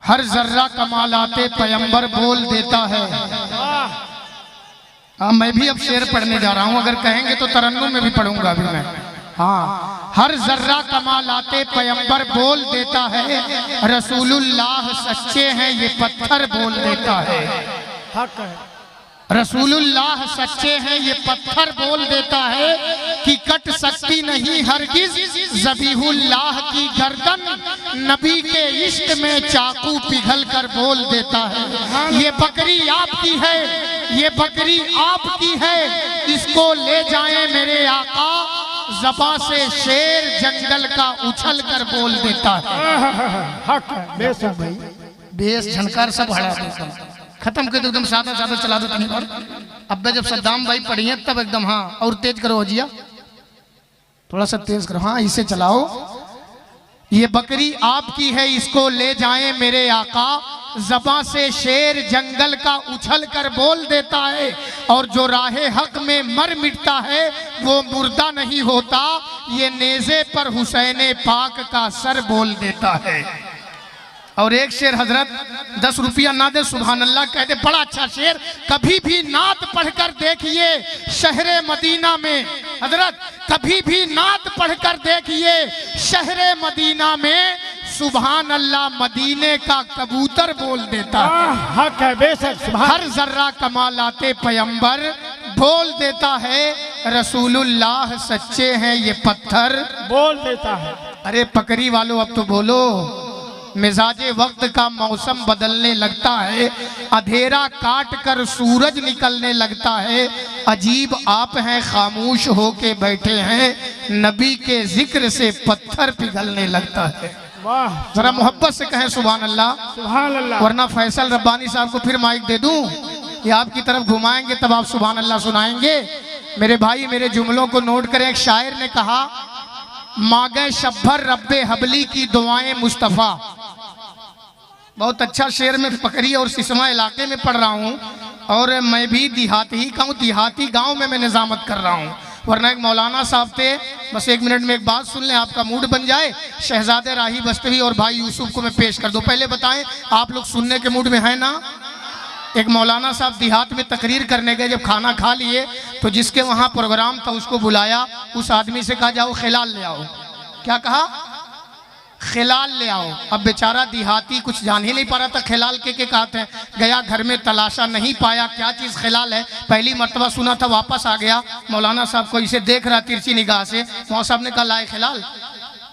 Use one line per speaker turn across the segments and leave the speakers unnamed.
हर जर्रा कमालाते पैगंबर बोल देता है। हाँ, मैं भी अब शेर पढ़ने जा रहा हूँ, अगर कहेंगे तो तरन्नुम में भी पढ़ूंगा अभी मैं। हाँ, हर जर्रा कमालाते पैगंबर बोल देता है, रसूलुल्लाह सच्चे हैं ये पत्थर बोल देता है।
हक है,
रसूलुल्लाह सच्चे हैं ये पत्थर बोल देता है कि कट सकती नहीं हरगिज ज़बीहुल्लाह की गर्दन, नबी के इश्क में चाकू पिघल कर बोल देता है। ये बकरी आपकी है, ये बकरी आपकी है, इसको ले जाएं मेरे आका, ज़बां से शेर जंगल का उछल कर बोल देता है।
हक है, बेशक भाई,
बेस झनकार सब हड़ा देता, खत्म कर दो एकदम, सादा सादा चला दो तनी और। अब जब सद्दाम भाई पढ़िए तब एकदम, हाँ और तेज करो अजिया, थोड़ा सा तेज करो, हाँ इसे चलाओ। ये बकरी आपकी है, इसको ले जाएं मेरे आका, ज़बां से शेर जंगल का उछल कर बोल देता है। और जो राहे हक में मर मिटता है वो मुर्दा नहीं होता, ये नेज़े पर हुसैन पाक का सर बोल देता है। और एक शेर हजरत 10 रुपया ना दे सुभान अल्लाह कह दे, बड़ा अच्छा शेर, कभी भी नात पढ़कर देखिए शहरे मदीना में, हजरत कभी भी नात पढ़कर देखिए शहरे मदीना में, सुभान अल्लाह मदीने का कबूतर बोल देता है।
हक है, बेशक,
हर जर्रा कमालाते पैगंबर बोल देता है, रसूलुल्लाह सच्चे हैं ये पत्थर
बोल देता है।
अरे पकड़ी वालों अब तो बोलो, मिजाजे वक्त का मौसम बदलने लगता है, अंधेरा काट कर सूरज निकलने लगता है, अजीब आप हैं खामोश होके बैठे हैं, नबी के जिक्र से पत्थर पिघलने लगता है।
वाह,
जरा मोहब्बत से कहें सुभान अल्लाह,
सुभान अल्लाह।
वरना फैसल रब्बानी साहब को फिर माइक दे दूं, ये आपकी तरफ घुमाएंगे तब आप सुभान अल्लाह सुनाएंगे। मेरे भाई मेरे जुमलों को नोट करें। एक शायर ने कहा, मांगे शब्बर रब्बे हबली की दुआएं मुस्तफ़ा। बहुत अच्छा शेर में पकड़ी और सिसमा इलाके में पढ़ रहा हूँ, और मैं भी देहाती ही का हूँ, देहाती गाँव में मैं निजामत कर रहा हूँ। वरना एक मौलाना साहब थे, बस 1 मिनट में एक बात सुन लें, आपका मूड बन जाए। शहजादे राही बस्तवी और भाई यूसुफ को मैं पेश कर दूँ। पहले बताएं आप लोग सुनने के मूड में हैं ना? एक मौलाना साहब देहात में तकरीर करने गए, जब खाना खा लिए तो जिसके वहाँ प्रोग्राम था उसको बुलाया, उस आदमी से कहा जाओ खिलाल ले आओ। क्या कहा? खिलाल ले आओ। अब बेचारा देहाती कुछ जान ही नहीं पा रहा था खिलाल के कहते हैं। गया घर में तलाशा, नहीं पाया क्या चीज़ खिलाल है, पहली मर्तबा सुना था, वापस आ गया। मौलाना साहब को इसे देख रहा तिरछी निगाह से, मौलाना साहब ने कहा लाए खिलाल।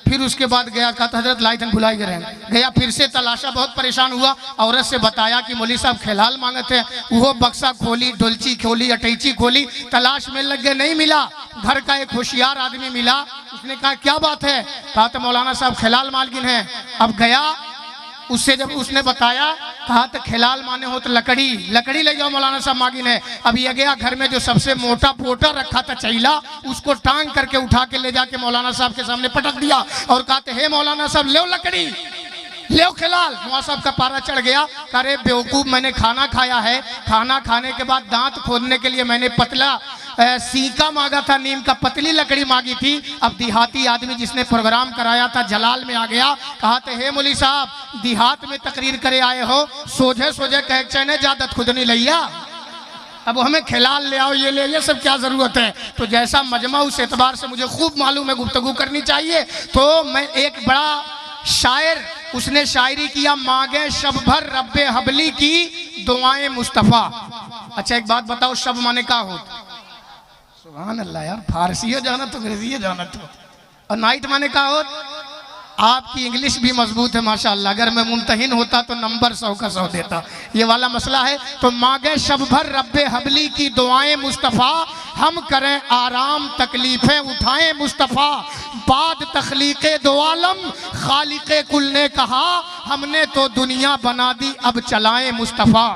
फिर उसके बाद गया, कहा था हजरत लाई थन भुलाई गए। गया फिर से तलाशा, बहुत परेशान हुआ, औरत से बताया कि मौली साहब खिलाल मांगते हैं। वो बक्सा खोली, डोलची खोली, अटैची खोली, तलाश में लग गए, नहीं मिला। घर का एक होशियार आदमी मिला, उसने कहा क्या बात है? कहा तो मौलाना साहब खिलाल मालकिन है। अब गया उससे, जब उसने बताया, कहा तो खिलाल माने हो तो लकड़ी, लकड़ी ले जाओ मौलाना साहब मागिन है। अब ये गया घर में जो सबसे मोटा पोटा रखा था चैला, उसको टांग करके उठा के ले जाके मौलाना साहब के सामने पटक दिया और कहते हे मौलाना साहब ले लकड़ी, ले खिलाल। मौलाना साहब का पारा चढ़ गया। अरे बेवकूफ़, मैंने खाना खाया है, खाना खाने के बाद दांत खोदने के लिए मैंने पतला सीका मांगा था, नीम का पतली लकड़ी मांगी थी। अब देहाती आदमी जिसने प्रोग्राम कराया था जलाल में आ गया, कहा थे हे मौली साहब देहात में तकरीर करे आए हो, सोझे सोझे कह चैने जादत खुद नहीं लिया, अब हमें खिलाल ले आओ, ये ले, ये सब क्या ज़रूरत है? तो जैसा मजमा, उस एतबार से मुझे खूब मालूम है गुफ्तगू करनी चाहिए। तो मैं एक बड़ा शायर, उसने शायरी किया, मांगे शब भर रब्बे हबली की दुआएं मुस्तफ़ा। अच्छा एक बात बताओ, शब माने क्या होता? सुभान अल्लाह यार, फारसी हो जाना तो अंग्रेजी जाना तो। और नाइट माने क्या होता? आपकी इंग्लिश भी मजबूत है माशाअल्लाह, अगर मैं मुमतहिन होता तो नंबर 100 का 100 देता। ये वाला मसला है। तो मांगे शब भर रब्बे हबली की दुआएं मुस्तफ़ा, हम करें आराम तकलीफ़ें उठाएं मुस्तफ़ा, बाद तख्लीक़े दो आलम खालिक़े कुल ने कहा, हमने तो दुनिया बना दी अब चलाएं मुस्तफ़ा।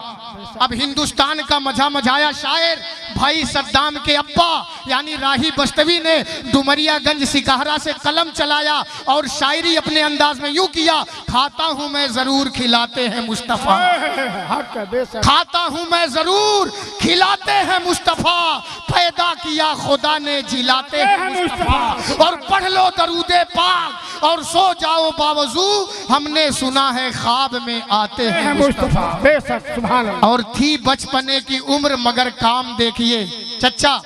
अब हिंदुस्तान का मजा मजाया शायर भाई सद्दाम के अब्बा यानी राही बस्तवी ने डुमरियागंज सिकहरा से कलम चलाया और शायरी अपने अंदाज में यूं किया, खाता हूं मैं जरूर खिलाते हैं मुस्तफ़ा, खाता हूं मैं जरूर खिलाते हैं मुस्तफ़ा, पैदा किया खुदा ने जिलाते हैं मुस्तफ़ा। और पढ़ लो दरूदे पाक और सो जाओ बावजू, हमने सुना है ख्वाब में आते हैं
मुस्तफा। बेशक सुभान अल्लाह।
और थी बचपने की उम्र मगर काम देखिए चचा,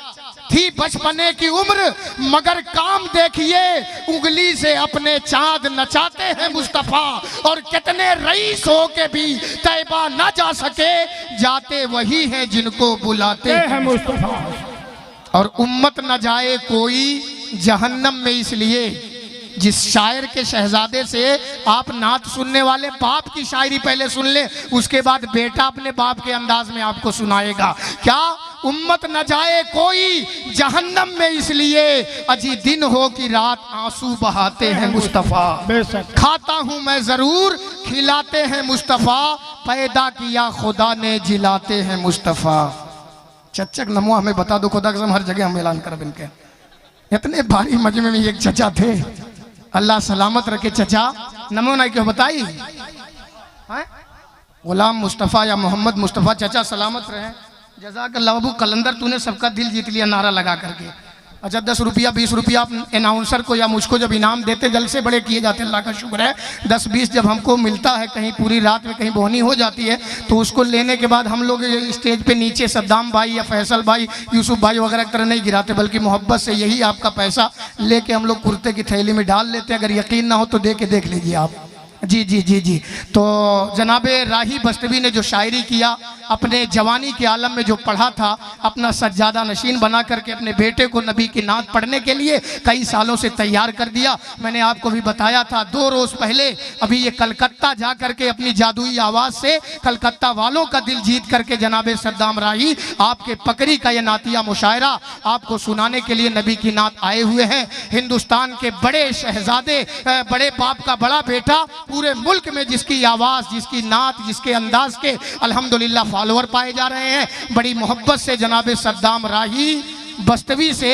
थी बचपने की उम्र मगर काम देखिए, उंगली से अपने चांद नचाते हैं मुस्तफा। और कितने रईस हो के भी तैबा न जा सके, जाते वही हैं जिनको बुलाते हैं
मुस्तफा।
और उम्मत न जाए कोई जहन्नम में, इसलिए जिस शायर के शहजादे से आप नात सुनने वाले, बाप की शायरी पहले सुन ले, उसके बाद बेटा अपने बाप के अंदाज में आपको सुनाएगा। क्या उम्मत न जाए कोई जहन्नम में, इसलिए अजी दिन हो कि रात आंसू बहाते हैं मुस्तफ़ा।
बेशक।
खाता हूँ मैं जरूर, खिलाते हैं मुस्तफ़ा, पैदा किया खुदा ने जिलाते हैं मुस्तफ़ा। चच्चक नमो हमें बता दो, खुदा कसम हर जगह हम ऐलान कर इनके। इतने भारी मजमे में एक चचा थे, अल्लाह सलामत रखे। चचा नमो ना क्यों बताई, गुलाम मुस्तफ़ा या मोहम्मद मुस्तफ़ा, चचा सलामत रहे। जज़ाकल्लाह अबू कलंदर, तूने सबका दिल जीत लिया नारा लगा करके। अच्छा 10 रुपया 20 रुपया आप अनाउंसर को या मुझको जब इनाम देते, जलसे बड़े किए जाते, अल्लाह का शुक्र है। 10-20 जब हमको मिलता है, कहीं पूरी रात में कहीं बोहनी हो जाती है, तो उसको लेने के बाद हम लोग स्टेज पे नीचे सद्दाम भाई या फैसल भाई, यूसुफ भाई वगैरह की तरह नहीं गिराते, बल्कि मोहब्बत से यही आपका पैसा लेके हम लोग कुर्ते की थैली में डाल लेते हैं। अगर यकीन ना हो तो दे के देख लीजिए आप। जी जी जी जी। तो जनाबे राही बस्तवी ने जो शायरी किया, अपने जवानी के आलम में जो पढ़ा था, अपना सज्जादा नशीन बना करके अपने बेटे को नबी की नात पढ़ने के लिए कई सालों से तैयार कर दिया। मैंने आपको भी बताया था 2 रोज़ पहले, अभी ये कलकत्ता जा करके अपनी जादुई आवाज़ से कलकत्ता वालों का दिल जीत करके जनाबे सद्दाम राही आपके पकड़ी का ये नातिया मुशायरा आपको सुनाने के लिए नबी की नात आए हुए हैं। हिंदुस्तान के बड़े शहजादे, बड़े बाप का बड़ा बेटा, पूरे मुल्क में जिसकी आवाज़, जिसकी नात, जिसके अंदाज के अल्हम्दुलिल्लाह फॉलोअर पाए जा रहे हैं। बड़ी मोहब्बत से जनाबे सद्दाम राही बस्तवी से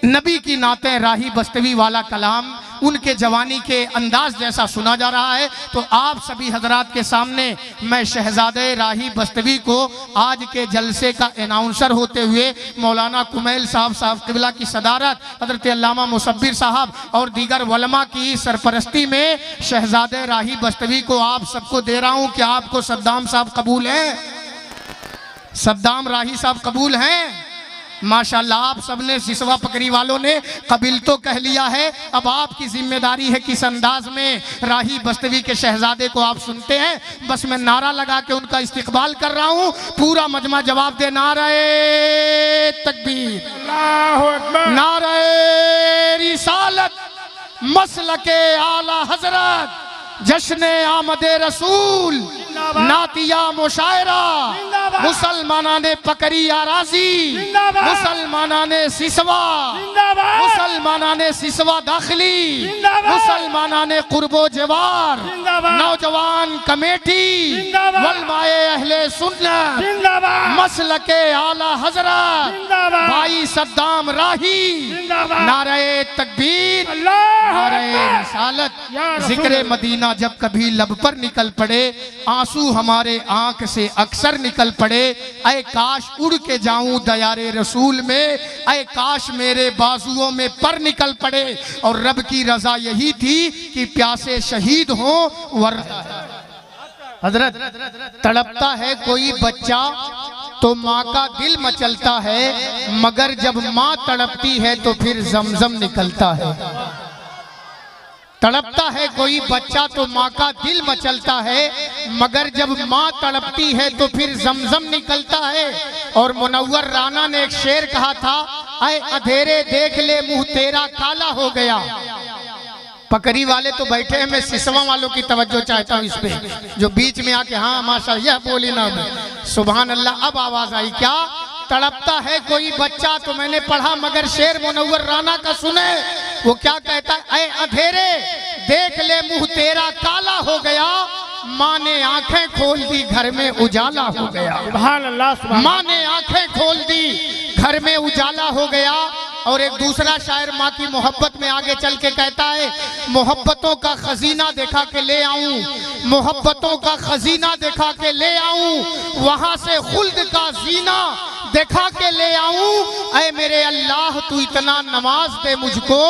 नबी की नातें, राही बस्तवी वाला कलाम उनके जवानी के अंदाज जैसा सुना जा रहा है। तो आप सभी हजरात के सामने मैं शहजादे राही बस्तवी को आज के जलसे का अनाउंसर होते हुए मौलाना कुमैल साहब क़िबला की सदारत, हज़रत अल्लामा मुसब्बिर साहब और दीगर वलमा की सरपरस्ती में शहजादे राही बस्तवी को आप सबको दे रहा हूँ। क्या आपको सद्दाम साहब कबूल हैं? सद्दाम राही साहब कबूल हैं? माशाल्लाह, आप सबने सिसवा पकड़ी वालों ने कबील तो कह लिया है। अब आपकी जिम्मेदारी है किस अंदाज में राही बस्तवी के शहजादे को आप सुनते हैं। बस मैं नारा लगा के उनका इस्तकबाल कर रहा हूँ, पूरा मजमा जवाब दे। नारे तकबीर,
अल्लाहु अकबर,
नारे रिसालत, मसलके आला हजरत, जश्ने आमदे रसूल, नातिया मुशायरा, मुसलमाना ने पकड़ी आराजी, मुसलमाना ने सिसवा, मुसलमाना ने सिसवा दाखिली, मुसलमाना ने कुर्बो जवार, नौजवान कमेटी, वलमाए अहले सुन्नत, मसलके आला हजरत, भाई सद्दाम राही, नारे तकबीर, नारे रिसालत। जिक्र मदीना जब कभी लब पर निकल पड़े, आंसू हमारे आंख से अक्सर निकल पड़े। ऐ काश उड़ के जाऊं दयारे रसूल में, ऐ काश मेरे बाजुओं में पर निकल पड़े। और रब की रजा यही थी कि प्यासे शहीद हो। हजरत तड़पता है कोई बच्चा तो माँ का दिल मचलता है, मगर जब माँ तड़पती है तो फिर जमजम निकलता है। तड़पता है कोई बच्चा तो माँ का दिल मचलता है, मगर जब माँ तड़पती है तो फिर जमजम निकलता है। और मुनव्वर राना ने एक शेर कहा था, ऐ अंधेरे देख ले मुंह तेरा काला हो गया। पकड़ी वाले तो बैठे हैं, मैं सिसवा वालों की तवज्जो चाहता हूँ इस पे, जो बीच में आके हाँ माशाअल्लाह बोली ना, सुभान अल्लाह। अब आवाज आई क्या? तड़पता है कोई बच्चा, तो मैंने पढ़ा, मगर शेर मुनव्वर राना का सुने, वो क्या कहता है? ऐ अंधेरे देख ले मुंह तेरा काला हो गया, माँ ने आंखें खोल दी घर में उजाला हो गया।
सुभान अल्लाह।
माँ ने आंखें खोल दी घर में उजाला हो गया। और एक दूसरा शायर माँ की मोहब्बत में आगे चल के कहता है, मोहब्बतों का खजीना देखा के ले आऊं, मोहब्बतों का खजीना देखा के ले आऊं, वहां से खुल्द का जीना दिखा के ले आऊं। ऐ मेरे अल्लाह तू इतना नमाज दे मुझको,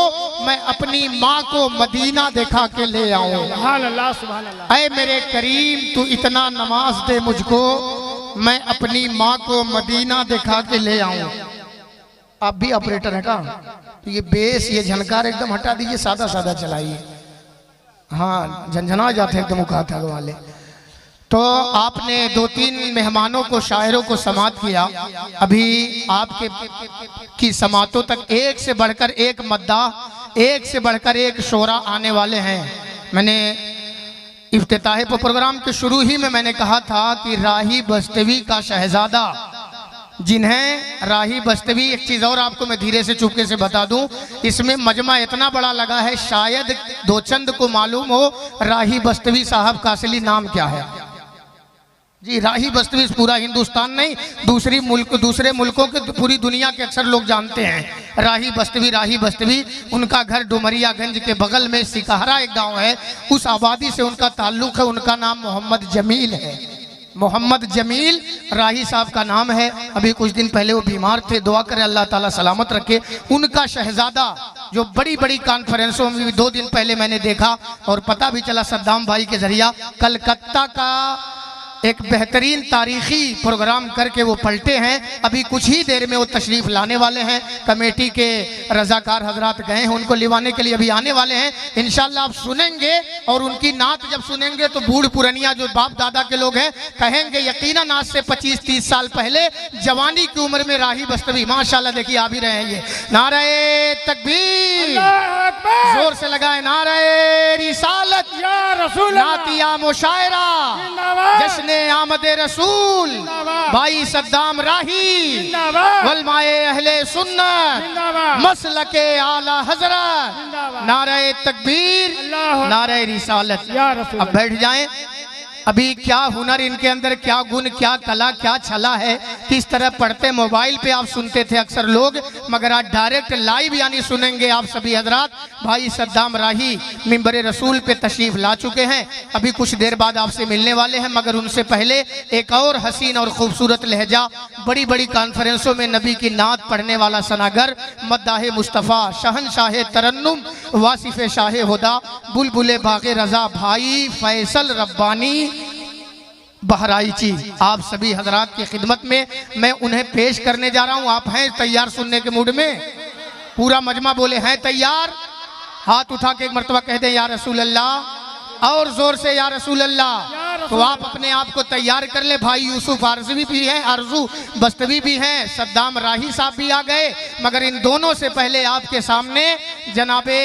मैं अपनी माँ को मदीना दिखा के ले आऊं।
सुभान अल्लाह, सुभान अल्लाह।
ऐ मेरे करीम तू इतना नमाज दे मुझको, मैं अपनी माँ को मदीना दिखा के ले आऊं। आप भी ऑपरेटर है का? तो ये बेस ये झनकार एकदम हटा दीजिए, सादा सादा चलाइए। हाँ, झंझना जाते हैं एकदम उकाता वाले। तो आपने 2-3 मेहमानों को, शायरों को समात किया। अभी आपके की समातों तक एक से बढ़कर एक मद्दाह, एक से बढ़कर एक शोरा आने वाले हैं। मैंने इफ्तिताह पर प्रोग्राम के शुरू ही में मैंने कहा था कि राही बस्तवी का शहजादा, जिन्हें राही बस्तवी, एक चीज़ और आपको मैं धीरे से चुपके से बता दूं, इसमें मजमा इतना बड़ा लगा है, शायद दो चंद को मालूम हो राही बस्तवी साहब का असली नाम क्या है। जी, राही बस्तवी पूरा हिंदुस्तान नहीं, दूसरे मुल्कों के, पूरी दुनिया के अक्सर लोग जानते हैं राही बस्तवी। उनका घर डुमरियागंज के बगल में सिकहरा एक गांव है, उस आबादी से उनका ताल्लुक है। उनका नाम मोहम्मद जमील है। मोहम्मद जमील राही साहब का नाम है। अभी कुछ दिन पहले वो बीमार थे, दुआ करें अल्लाह ताला सलामत रखे। उनका शहजादा जो बड़ी बड़ी कॉन्फ्रेंसों में भी 2 दिन पहले मैंने देखा और पता भी चला सद्दाम भाई के जरिया, कलकत्ता का एक बेहतरीन तारीखी प्रोग्राम करके वो पलटे हैं। अभी कुछ ही देर में वो तशरीफ लाने वाले हैं। कमेटी के रजाकार हजरात गए हैं उनको लिवाने के लिए, अभी आने वाले हैं। इंशाल्लाह आप सुनेंगे और उनकी नात जब सुनेंगे तो बूढ़ पुरनिया जो बाप दादा के लोग हैं कहेंगे यकीनन आज से 25-30 साल पहले जवानी की उम्र में राही बस्तवी, माशाल्लाह देखिए आ भी रहे हैं ये। नारे तकबीर, जोर से लगाए नारे रिसालत, नातिया मुशायरा, जश्न आमदे रसूल, भाई सद्दाम राही, वलमाए अहले सुन्नत, मसलके आला हजरत, नारे तकबीर, नारे रिसालत। अब बैठ जाएं। अभी क्या हुनर इनके अंदर, क्या गुण, क्या कला, क्या छला है, किस तरह पढ़ते। मोबाइल पे आप सुनते थे अक्सर लोग, मगर आज डायरेक्ट लाइव यानी सुनेंगे आप सभी हजरात। भाई सद्दाम राही मिंबरे रसूल पे तशरीफ ला चुके हैं, अभी कुछ देर बाद आपसे मिलने वाले हैं। मगर उनसे पहले एक और हसीन और खूबसूरत लहजा, बड़ी बड़ी कॉन्फ्रेंसों में नबी की नात पढ़ने वाला सनागर, मद्दाह मुस्तफ़ा, शहनशाह तरन्नुम, वासिफ शाह हुदा, बुलबुले बाग़े रज़ा, भाई फैसल रब्बानी बहराइची, आप सभी हजरात की खिदमत में मैं उन्हें पेश करने जा रहा हूं। आप हैं तैयार सुनने के मूड में? पूरा मजमा बोले हैं तैयार? हाथ उठा के एक मर्तबा कह दें या रसूल अल्लाह, और जोर से या रसूल अल्लाह। तो आप अपने आप को तैयार कर ले। भाई यूसुफ आरज़वी भी हैं, आरजू बस्तवी भी हैं, सद्दाम राही साहब भी आ गए, मगर इन दोनों से पहले आपके सामने जनाबे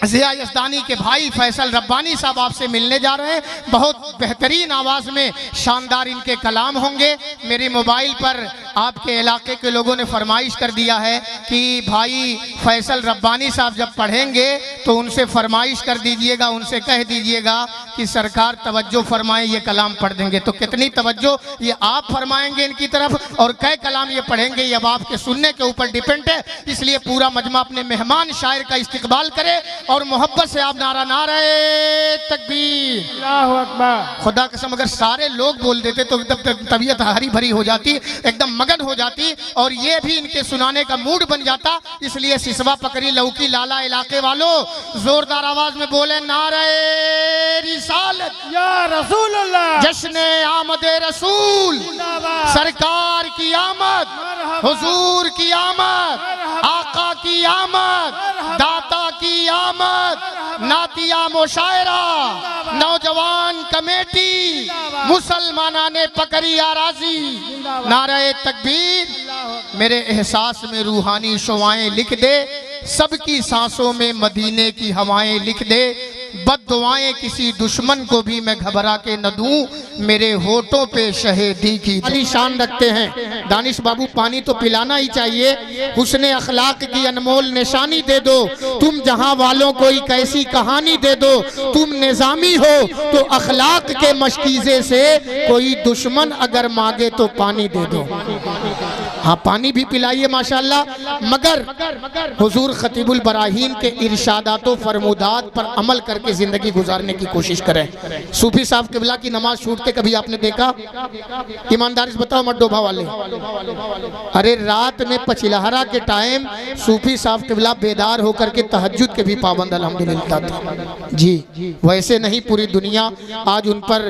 ज़िया यज़दानी के भाई फैसल रब्बानी साहब आपसे मिलने जा रहे हैं। बहुत बेहतरीन आवाज़ में शानदार इनके कलाम होंगे। मेरे मोबाइल पर आपके इलाके के लोगों ने फरमाइश कर दिया है कि भाई फैसल रब्बानी साहब जब पढ़ेंगे तो उनसे फरमाइश कर दीजिएगा, उनसे कह दीजिएगा कि सरकार तवज्जो फरमाए, ये कलाम पढ़ देंगे। तो कितनी तवज्जो ये आप फरमाएंगे इनकी तरफ और कै कलाम ये पढ़ेंगे, ये अब आपके सुनने के ऊपर डिपेंड है। इसलिए पूरा मजमा अपने मेहमान शायर का इस्तकबाल करे और मोहब्बत से आप नारा नारे तकबीर,
अल्लाहु अकबर।
खुदा कसम अगर सारे लोग बोल देते तो एकदम तबीयत हरी भरी हो जाती, एकदम मगन हो जाती और ये भी इनके सुनाने का मूड बन जाता। इसलिए सिसवा पकड़ी लौकी लाला इलाके वालों, जोरदार आवाज में बोले नारे रिसालत,
या रसूल अल्लाह,
जश्न आमदे रसूल, सरकार की आमद, हुजूर की आमद, आका की आमद, दाता की आमद, नातिया मुशायरा, नौजवान कमेटी, मुसलमाना ने पकड़ी आराजी, नारे तकबीर। मेरे एहसास में रूहानी शुआएं लिख दे, सबकी सांसों में मदीने की हवाएं लिख दे, बद्दुआएं किसी दुश्मन को भी मैं घबरा के न दूं, मेरे होठों पे शहीदी की शान रखते हैं। दानिश बाबू पानी तो पिलाना ही चाहिए। हुस्ने अखलाक की अनमोल निशानी दे दो, तुम जहां वालों को एक ऐसी कहानी दे दो, तुम निजामी हो तो अखलाक के मशकीजे से कोई दुश्मन अगर मांगे तो पानी दे दो। हाँ पानी भी पिलाइए माशाल्लाह, मगर हुजूर खतीबुल बराहीन के इरशादात व फरमूदात पर अमल करके ज़िंदगी गुजारने की कोशिश करें। सूफी साहब किबला की नमाज छूटते कभी आपने देखा? ईमानदारी से बताओ मड्डोभा वाले, अरे रात में पचिलहरा के टाइम सूफी साहब किबला बेदार होकर के तहज्जुद के भी पाबंद अल्हम्दुलिल्लाह थे जी। वैसे नहीं, पूरी दुनिया आज उन पर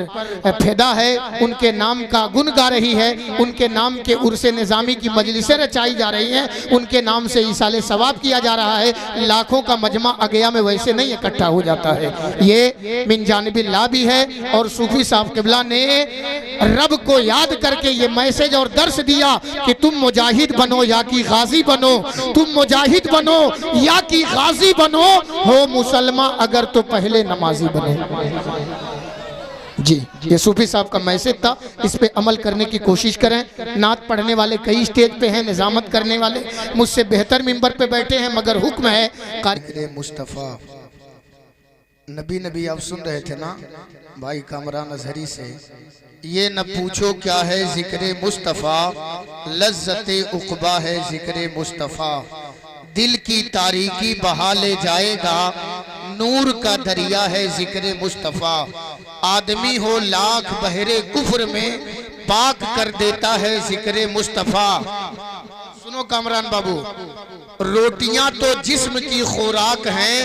फिदा है, उनके नाम का गुण गा रही है, उनके नाम के उर्से निज़ामी की मजलिसें रचाई जा रही हैं, उनके नाम से ईसाले सवाब किया जा रहा है। लाखों का मजमा अगया में वैसे नहीं इकट्ठा हो जाता है, ये मिन जानिबिल्लाह भी है। और सूफी साहब किबला ने रब को याद करके ये मैसेज और दर्स दिया कि तुम मुजाहिद बनो या कि गाजी बनो, तुम मुजाहिद बनो या कि गाजी बनो, हो मुसलमान अगर तो पहले नमाजी बनो जी। ये सूफी साहब का मैसेज था, इस पे अमल करने की कोशिश करें। नात पढ़ने वाले कई स्टेज पे हैं, निजामत करने वाले मुझसे बेहतर मिंबर पे बैठे हैं, मगर हुक्म है क़ारी मुस्तफ़ा नबी नबी आप सुन रहे थे ना भाई कामरान अजहरी से, ये न पूछो क्या है जिक्र मुस्तफ़ा, लज्जते उक़बा है जिक्र मुस्तफ़ा, दिल की तारीकी बहा ले जाएगा, नूर का दरिया है जिक्र मुस्तफ़ा, आदमी हो लाख बहरे कुफ्र में पाक कर देता है जिक्र मुस्तफ़ा। सुनो कामरान बाबू, रोटियां तो जिस्म की खुराक हैं,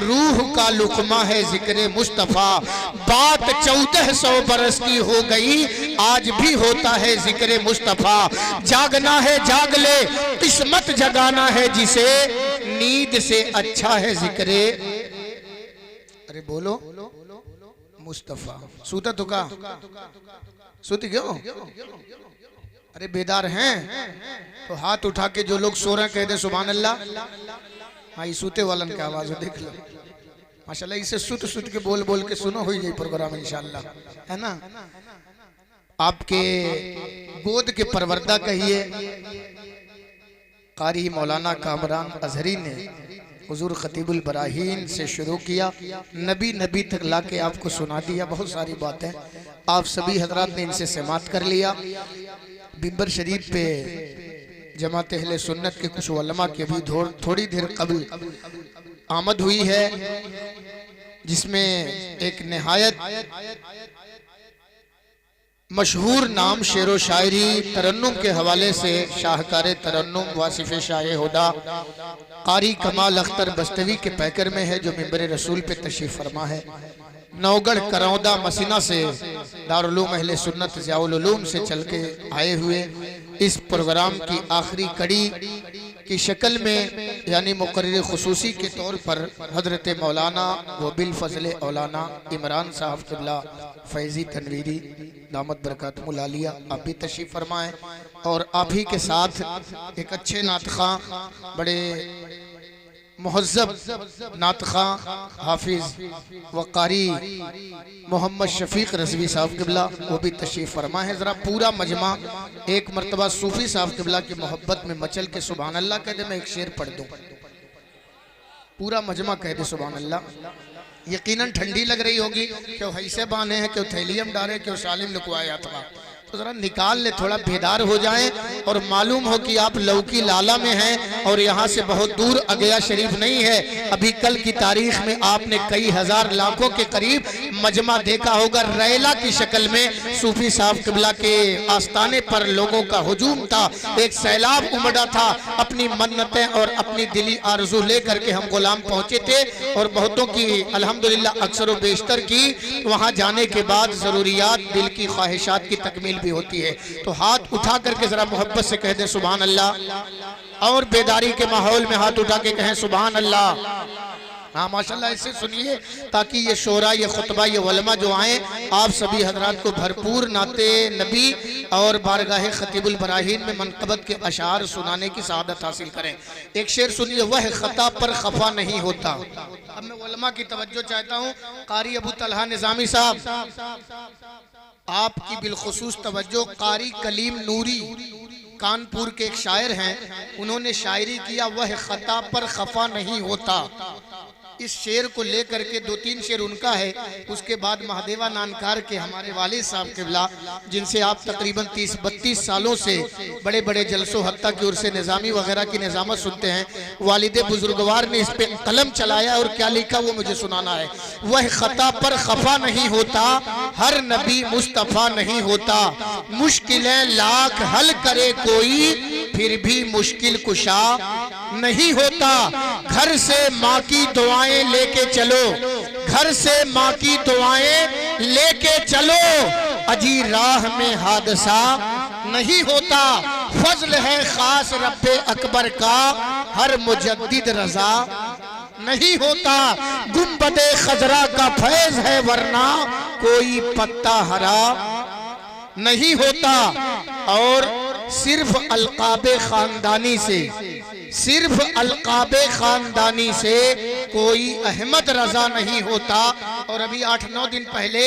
रूह का लुकमा है जिक्र मुस्तफ़ा, बात 1400 बरस की हो गई, आज भी होता है जिक्र मुस्तफ़ा, जागना है जाग ले, किस्मत जगाना है जिसे, नींद से अच्छा है जिक्र, अरे बोलो मुस्तफ़ा। सूता तो का सूती क्यों? अरे बेदार हैं तो हाथ उठा के जो लोग सो रहे हैं कह दे सुभान अल्लाह। हाँ ये सूते वालन की आवाज देख लो माशाल्लाह, इसे सुत सुत के बोल बोल के सुनो हो जाए प्रोग्राम इंशाल्लाह, है ना। आपके गोद के परवरदा कहिए कारी मौलाना कामरान अजहरी ने हुजूर खतीबुल बराहीन से शुरू किया, नबी नबी तक लाके आपको सुना दिया बहुत सारी बातें। आप सभी हजरात ने इनसे समात कर लिया। बिंबर शरीफ पे जमात अहले सुन्नत के कुछ उलमा के भी थोड़ी देर कबल आमद हुई है, जिसमें एक निहायत मशहूर नाम शेरो शायरी तरन्नुम के हवाले से शाहकार तरन्नुम वासिफ शाह हुदा कारी कमाल अख्तर बस्तवी के पैकर में है, जो मिंबर रसूल पे तशरीफ फरमा है। नौगढ़ करौदा मसीना से दारुल अहले सुन्नत ज़ियाउल उलूम से चल के आए हुए इस प्रोग्राम की आखिरी कड़ी की शक्ल में यानी मुकर्रिर खुसूसी के तौर पर हजरत मौलाना व बिल फजल औलाना इमरान साहब क़िबला फैज़ी तनवीरी दामत बरकातुहुल आलिया आप भी तशरीफ़ फरमाएँ। और आप ही के साथ एक अच्छे नातख़ा, बड़े मुहज़्ज़ब नातख़ा हाफिज वक़ारी मोहम्मद शफीक रज़वी साहब क़िबला वो भी तशरीफ़ फरमा है। ज़रा पूरा मजमा एक मरतबा सूफ़ी साहब क़िबला की मोहब्बत में मचल के सुभान अल्लाह कह दे। मैं एक शेर पढ़ दूँ, पूरा मजमा कह दे सुभान अल्लाह। यकीनन ठंडी लग रही होगी, क्यों हैसे बाने हैं, क्यों थैलियम डाले, क्यों सालिम लुकवाया था, तो जरा निकाल ले, थोड़ा बेदार हो जाएं और मालूम हो कि आप लौकी लाला में हैं और यहाँ से बहुत दूर अगया शरीफ नहीं है। अभी कल की तारीख में आपने कई हजार लाखों के करीब मजमा देखा होगा, रैला की शक्ल में सूफी साहब क़िबला के आस्थाने पर लोगों का हुजूम था, एक सैलाब उमड़ा था। अपनी मन्नतें और अपनी दिली आरज़ू लेकर के हम गुलाम पहुँचे थे और बहुतों की अल्हम्दुलिल्लाह अक्सर व बेशतर की वहाँ जाने के बाद ज़रूरियात दिल की ख्वाहिशात की तकमील भी होती है। तो हाथ उठा करके जरा मोहब्बत से कह दे सुभान अल्लाह, और बेदारी के माहौल में हाथ उठा के कहें सुभान अल्लाह। हाँ माशाल्लाह, इससे सुनिए ताकि ये शोरा, ये खुतबा, ये वलमा जो आए आप सभी हजरात को भरपूर नाते नबी और बारगाह खतीबुल बराहीन में मनक़बत के अशार सुनाने की सआदत हासिल करें। एक शेर सुनिए, वह खता पर खफा नहीं होता। अब मैं वलमा की तवज्जो चाहता हूँ। कारी अबू तलहा निज़ामी साहब, आपकी बिलखुसूस तवज्जो। कारी कलीम नूरी कानपुर के एक शायर हैं, उन्होंने शायरी किया, वह खता पर खफा नहीं होता। इस शेर को लेकर के 2-3 शेर उनका है, उसके बाद महादेवा नानकार के हमारे वालिद साहब किबला, जिनसे आप तकरीबन 30-32 सालों से बड़े बड़े जलसों हत्ता की ओर से निज़ामी वगैरह की निज़ामत सुनते हैं। वालिद बुजुर्गवार ने इस पे कलम चलाया और क्या लिखा वो मुझे सुनाना है। वह खता पर खफा नहीं होता, हर नबी मुस्तफ़ा नहीं होता, मुश्किलें लाख हल करे कोई, फिर भी मुश्किल कुशा नहीं होता। घर से माँ की दुआएं लेके चलो, घर से माँ की दुआएं लेके चलो, अजी राह में हादसा नहीं होता। फजल है खास रब्बे अकबर का, हर मुजद्दिद रजा नहीं होता। गुंबदे खजरा का फैज है वरना कोई पत्ता हरा नहीं होता। और सिर्फ अलकाबे खानदानी से, सिर्फ अलकाबे खानदानी से कोई अहमद रजा नहीं होता। और अभी 8-9 दिन पहले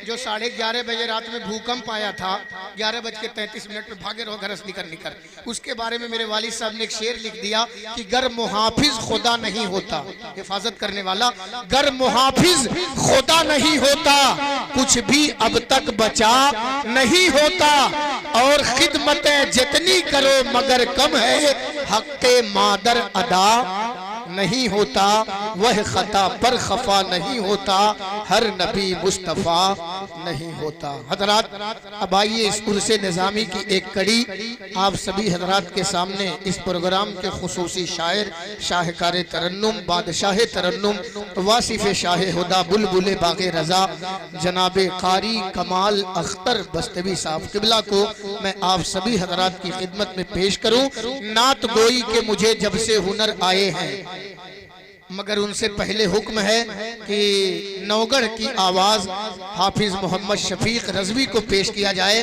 जो 11:30 बजे रात में भूकंप आया था, 11:33 पे भागे रहो घर से निकल, उसके बारे में मेरे वालिद साहब ने एक शेर लिख दिया कि गर मुहाफिज खुदा नहीं होता, हिफाजत करने वाला, गर मुहाफिज खुदा नहीं होता, कुछ भी अब तक बचा नहीं होता। और खिदमतें जितनी करो मगर कम है, हक़्क़े मादर अदा नहीं होता। वह खता पर खफा नहीं होता, हर नबी मुस्तफ़ा नहीं होता। हजरात, अब आइए इस उर्से निज़ामी की एक कड़ी आप सभी हजरात के सामने इस प्रोग्राम के खुसूसी शायर, शाहकार तरन्नुम, बादशाह तरन्नुम, वासिफ शाह हुदा, बुलबुल बाग़े रज़ा, जनाब कारी कमाल अख्तर बस्तवी साहब किबला को मैं आप सभी हजरात की खिदमत में पेश करूं। नात गोई के मुझे जब से हुनर आए हैं, मगर उनसे पहले हुक्म है कि नौगढ़ की आवाज हाफिज मोहम्मद शफीक रजवी को पेश किया जाए।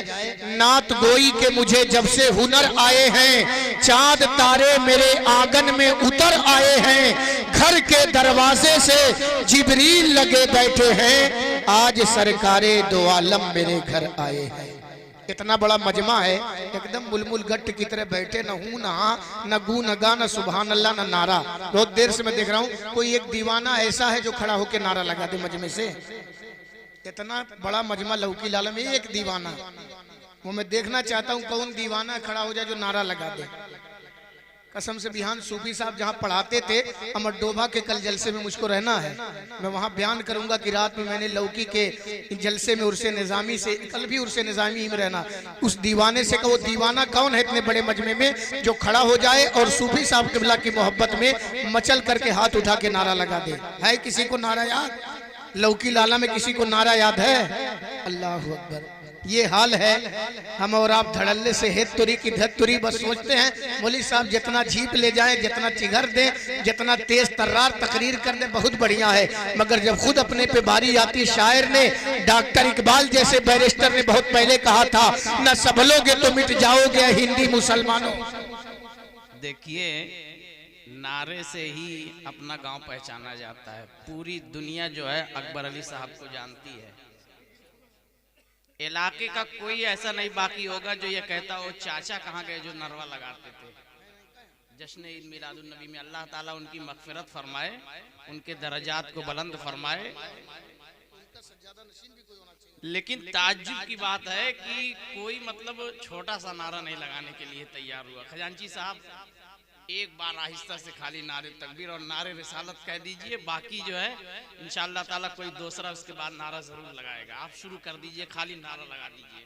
नात गोई के मुझे जब से हुनर आए हैं, चांद तारे मेरे आंगन में उतर आए हैं, घर के दरवाजे से जिब्रील लगे बैठे हैं, आज सरकारे दो आलम मेरे घर आए हैं। इतना बड़ा मजमा है, एकदम मुलमुल गट्ट की तरह बैठे, न हूं न हाँ, न गू न गा, न सुभान अल्लाह, न नारा। बहुत देर से मैं देख रहा हूँ कोई एक दीवाना ऐसा है जो खड़ा होकर नारा लगा दे मजमे से। इतना बड़ा मजमा लौकी लाला में एक दीवाना, वो मैं देखना चाहता हूँ कौन दीवाना खड़ा हो जाए जो नारा लगा दे। कसम से बिहान सूफी साहब जहाँ पढ़ाते थे अमर डोभा के कल जलसे में मुझको रहना है, मैं वहाँ बयान करूंगा कि रात में मैंने लौकी के जलसे में उर्से निज़ामी से, कल भी उर्से निज़ामी में रहना, उस दीवाने से कहा वो दीवाना कौन है इतने बड़े मजमे में जो खड़ा हो जाए और सूफी साहब किबला की मोहब्बत में मचल करके हाथ उठा के नारा लगा दे। है किसी को नारा याद? लौकी लाला में किसी को नारा याद है? अल्लाह अकबर। ये हाल है हम और आप धड़ल्ले से हेत तुरी की धत तुरी बस सोचते हैं मौलवी साहब जितना झीप ले जाए, जितना चिघर दे, जितना तेज तर्रार तकरीर कर दे बहुत बढ़िया है, मगर जब खुद अपने पे बारी आती, शायर ने, डॉक्टर इकबाल जैसे बैरिस्टर ने बहुत पहले कहा था, न संभलोगे तो मिट जाओगे हिंदी मुसलमानों।
देखिए, नारे से ही अपना गांव पहचाना जाता है। पूरी दुनिया जो है अकबर अली साहब को जानती है। इलाके का कोई ऐसा नहीं बाकी होगा जो ये कहता हो चाचा कहाँ गए जो नरवा लगाते थे। जश्न ईद मिलादुन नबी में अल्लाह ताला उनकी मगफिरत फरमाए, उनके दर्जात को बुलंद फरमाए। लेकिन ताज्जुब की बात है कि कोई मतलब छोटा सा नारा नहीं लगाने के लिए तैयार हुआ। खजांची साहब एक बार आहिस्ता से खाली नारे तकबीर और नारे रिसालत कह दीजिए, बाकी जो है इंशाअल्लाह ताला कोई दूसरा उसके बाद नारा जरूर लगाएगा। आप शुरू कर दीजिए, खाली नारा लगा दीजिए।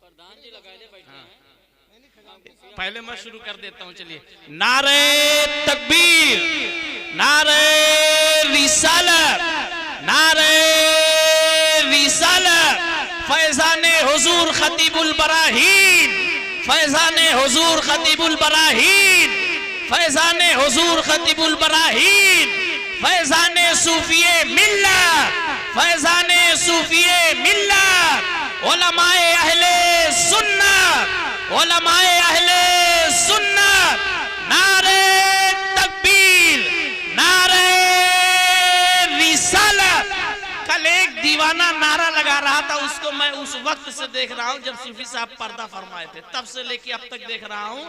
प्रधान जी लगा दे, हाँ। पहले मैं शुरू कर देता हूँ, चलिए। नारे तकबीर, नारे रिसालत, नारे रिसालत, फैज़ाने हुजूर खतीबुल बराहीन, फैज़ाने हुजूर खतीबुल बराहीन, फैज़ाने हुजूर खतीबुल बराहीन, फैज़ाने सूफिये मिल्लत, फैज़ाने सूफिये मिल्लत, उलमाए अहले सुन्नत, उलमाए अहले सुन्नत, नारे तकबीर, नारे रिसालत। कल एक दीवाना नारा लगा रहा था, उसको मैं उस वक्त से देख रहा हूँ जब सूफी साहब पर्दा फरमाए थे, तब से लेके अब तक देख रहा हूँ।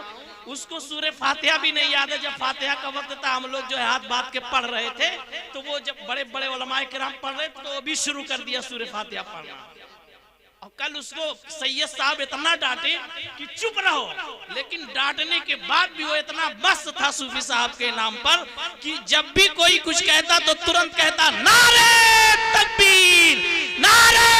उसको सूरे फातिहा भी नहीं याद है। जब फातिहा का वक्त था हम लोग जो है हाथ बात के पढ़ रहे थे, तो वो जब बड़े बड़े उलमाए किराम पढ़ रहे थे तो वो भी शुरू कर दिया सूरे फातिहा पढ़ना। और कल उसको सैयद साहब इतना डांटे कि चुप रहो, लेकिन डांटने के बाद भी वो इतना मस्त था सूफी साहब के नाम पर कि जब भी कोई कुछ कहता तो तुरंत कहता नारे तकबीर, नारे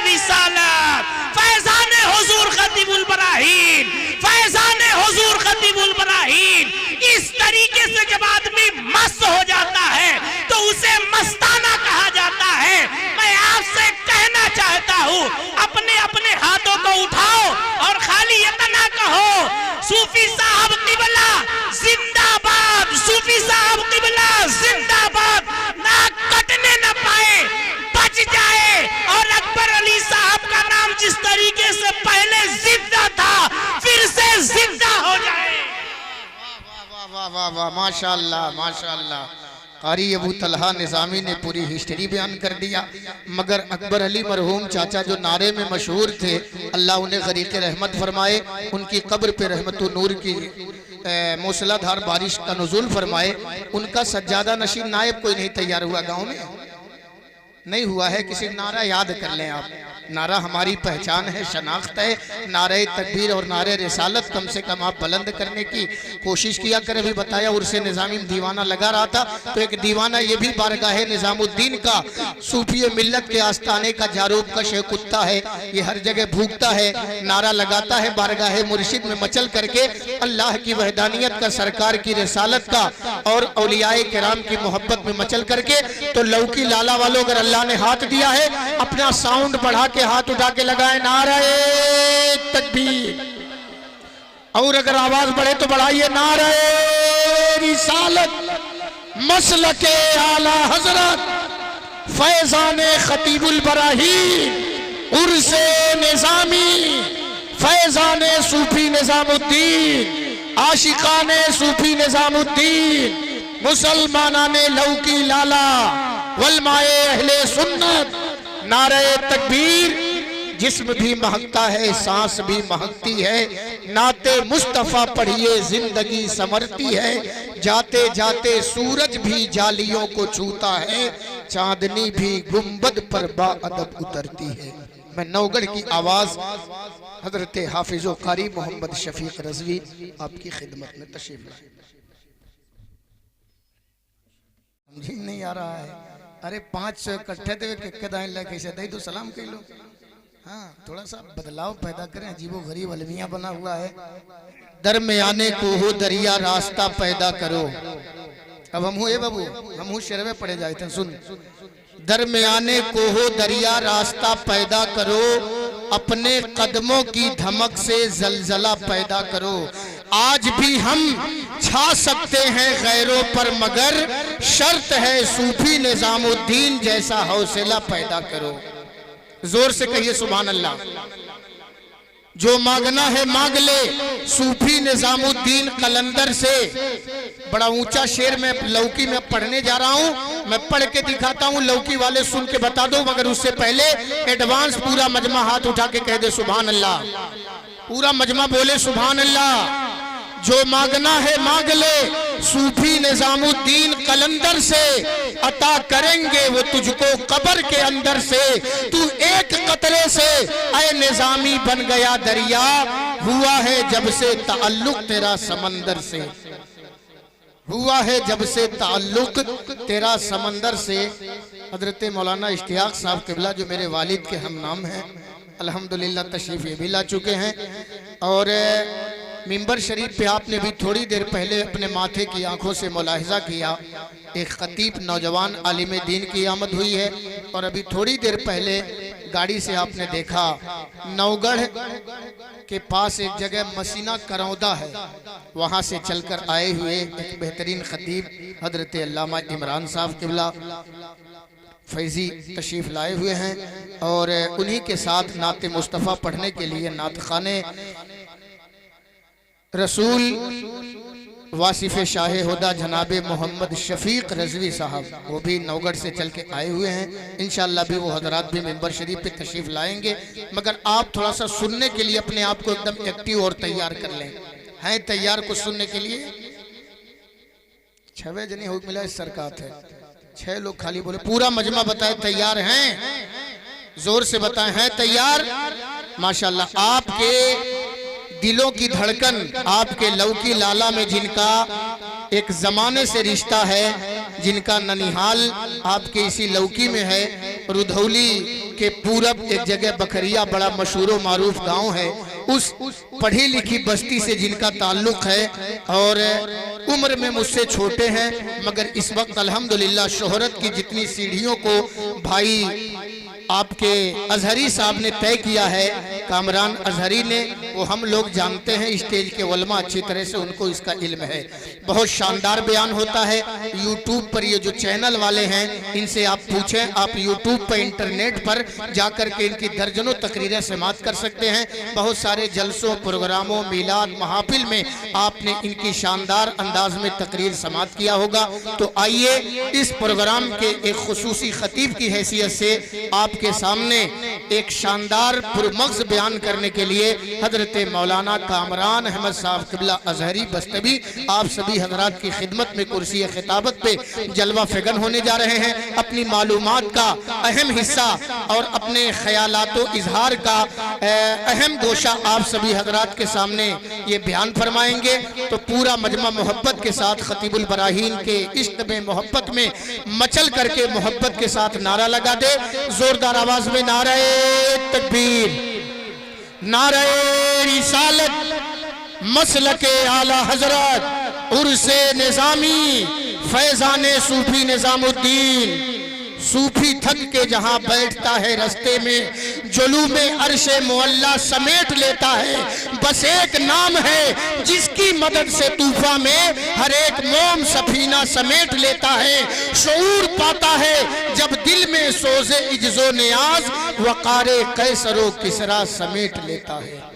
रिसालत, फैज़ाने हुजूर खतीबुल बराहीन, फैज़ाने हुजूर खतीबुल बराहीन। इस तरीके से जब आदमी मस्त हो जाता है तो उसे मस्ताना कहा जाता है। मैं आपसे कहना चाहता हूँ, अपने अपने हाथों को उठाओ और खाली इतना कहो सूफी साहब किबला जिंदाबाद, सूफी साहब किबला जिंदाबाद। ना कटने न पाए, बच जाए। और अकबर अली साहब का नाम जिस तरीके से पहले जिंदा था फिर से जिंदा हो जाए।
वाह वाह वाह वाह, माशाअल्लाह माशाअल्लाह। कारी अबू तलहा निज़ामी ने पूरी हिस्ट्री बयान कर दिया, मगर अकबर अली मरहूम चाचा जो नारे में मशहूर थे, अल्लाह उन्हें गरीक़ रहमत फरमाए, उनकी कब्र पे रहमतुन नूर की मूसलाधार बारिश का नुज़ूल फरमाए। उनका सज्जादा नशीन नायब कोई नहीं तैयार हुआ गाँव में, नहीं हुआ है। किसी नारा याद कर लें आप, नारा हमारी पहचान है, शनाख्त है। नारे तकबीर और नारे रिसालत कम से कम आप बुलंद करने की कोशिश किया कर। अभी बताया उर्से निज़ामी दीवाना लगा रहा था, तो एक दीवाना ये भी बारगाह निज़ामुद्दीन का सूफी मिल्लत के आस्थाने का जारूब कश कुत्ता है। ये हर जगह भूखता है, नारा लगाता है बारगाह मुर्शिद में मचल करके अल्लाह की वहदानियत का, सरकार की रिसालत का और औलियाए किराम की मोहब्बत में मचल करके। तो लौकी लाला वालों अगर अल्लाह ने हाथ दिया है, अपना साउंड बढ़ा के हाथ उठा के लगाए नारे तकबीर। और अगर आवाज बढ़े तो बढ़ाइए नारे रिसालत। मसलके आला हजरत फैज़ाने खतीबुल बराहीन, उर्से निज़ामी, फैज़ाने सूफी निज़ामुद्दीन, आशिकाने सूफी निज़ामुद्दीन, मुसलमानाने लौकी लाला, वलमाए अहले सुन्नत। नारे तकबीर। जिस्म भी महकता है, सांस भी महकती है। नाते मुस्तफा पढ़िए जिंदगी संवरती है। जाते जाते सूरज भी जालियों को छूता है, चांदनी भी गुंबद पर बाअदब उतरती है। मैं नौगढ़ की आवाज हजरत हाफिज़ो कारी मोहम्मद शफीक रज़वी आपकी खिदमत में तशरीफ लाए। समझ नहीं आ रहा है। अरे 500 इकट्ठे थे, कैसे दे दो सलाम कह लो। हाँ, थोड़ा सा बदलाव पैदा करें। अजीबो गरीब अलमिया बना हुआ है। दरमियाने को हो दरिया रास्ता पैदा करो। अब हम हुए बाबू, हम हूँ शरवे पड़े जाते हैं। सुन, दरमियाने को हो दरिया रास्ता पैदा करो, अपने कदमों की धमक से जलजला पैदा करो। आज भी हम छा सकते हैं गैरों पर, मगर शर्त है सूफी निज़ामुद्दीन जैसा हौसला पैदा करो। जोर से कहिए सुभान अल्लाह। जो मांगना है मांग ले, सूफी निज़ामुद्दीन कलंदर से। बड़ा ऊंचा शेर में लौकी में पढ़ने जा रहा हूं, मैं पढ़ के दिखाता हूं, लौकी वाले सुन के बता दो। मगर उससे पहले एडवांस पूरा मजमा हाथ उठा के कह दे सुभान अल्लाह। पूरा मजमा बोले सुभान अल्लाह। जो मांगना है मांग ले, सूफी निज़ामुद्दीन कलंदर से। अता करेंगे वो तुझको कब्र के अंदर से। तू एक कतरे से ऐ निज़ामी बन गया दरिया, हुआ है जब से ताल्लुक तेरा समंदर से। हुआ है जब से ताल्लुक तेरा समंदर से। हजरत मौलाना इश्तियाक साहब किबला जो मेरे वालिद के हम नाम हैं, अल्हम्दुलिल्लाह तशरीफ ये भी ला चुके हैं। और मिंबर शरीफ पे आपने भी थोड़ी देर पहले अपने माथे की आंखों से मुलाहिजा किया, एक खतीब नौजवान आलिम दीन की आमद हुई है। और अभी थोड़ी देर पहले गाड़ी से आपने देखा नौगढ़ के पास एक जगह मसीना करौदा है, वहाँ से चलकर आए हुए एक बेहतरीन खतीब हजरत अल्लामा इमरान साहब किबला फैजी तशरीफ लाए हुए हैं। और उन्हीं के साथ नात मुस्तफ़ा पढ़ने के लिए नात खाने रसूल वासिफ शाह हुदा जनाब मोहम्मद शफीक रजवी साहब, वो भी नौगढ़ से चल के आए हुए हैं। इंशाअल्लाह भी वो हजरात भी मेंबर शरीफ पे तशरीफ लाएंगे। मगर आप थोड़ा सा सुनने के लिए अपने आप को एकदम एक्टिव और तैयार कर लें। हैं तैयार कुछ सुनने के लिए? 6 जने हो मिला इस सरकार है, 6 लोग खाली बोले। पूरा मजमा बताए तैयार हैं? जोर से बताएं हैं तैयार? माशाल्लाह। आपके दिलों की धड़कन, आपके लौकी लाला में जिनका एक जमाने से रिश्ता है, जिनका ननिहाल आपके इसी लौकी में है, रुधौली के पूरब एक जगह बखरिया बड़ा मशहूर व मारूफ गांव है, उस पढ़ी लिखी बस्ती से जिनका ताल्लुक है और उम्र में मुझसे छोटे हैं, मगर इस वक्त अल्हम्दुलिल्लाह शोहरत की जितनी सीढ़ियों को भाई आपके अजहरी साहब ने तय किया है, कामरान अजहरी ने, वो हम लोग जानते हैं, स्टेज के उलमा अच्छी तरह से उनको इसका इल्म है। बहुत शानदार बयान होता है। यूट्यूब पर ये जो चैनल वाले हैं इनसे आप पूछें, आप यूट्यूब पर इंटरनेट पर जाकर के इनकी दर्जनों तकरीरें समाअत कर सकते हैं। बहुत सारे जलसों, प्रोग्रामों, मिलाद, महाफिल में आपने इनकी शानदार अंदाज में तकरीर समाअत किया होगा। तो आइए इस प्रोग्राम के एक खुसूसी खतीब की हैसियत से आपके सामने एक शानदार पुरमग़्ज़ बयान करने के लिए हजरत मौलाना कामरान अहमद साहब क़िबला अज़हरी बस्तवी आप सभी हजरात की खिदमत में कुर्सी खिताबत पे जलवा फिगन होने जा रहे हैं। अपनी मालूमात का अहम हिस्सा और अपने ख़यालातो इजहार का अहम गोशा आप सभी हजरात के सामने ये बयान फरमाएंगे। तो पूरा मजमा मोहब्बत के साथ खतीबुल बराहीन के इश्क में, मोहब्बत में मचल करके मोहब्बत के साथ नारा लगा दे जोरदार आवाज में, नारे तकबीर, नारे रिसालत, मसलके आला हजरत, उर्से निजामी, फैजाने सूफी निजामुद्दीन। सूफी थक के जहां बैठता है रस्ते में, जुलूमे अर्शे मुअल्ला समेट लेता है। बस एक नाम है जिसकी मदद से तूफा में हर एक मोम सफीना समेट लेता है। शऊर पाता है जब दिल में सोजे इज्जो नियाज, वकारे कैसरो किसरा समेट लेता है।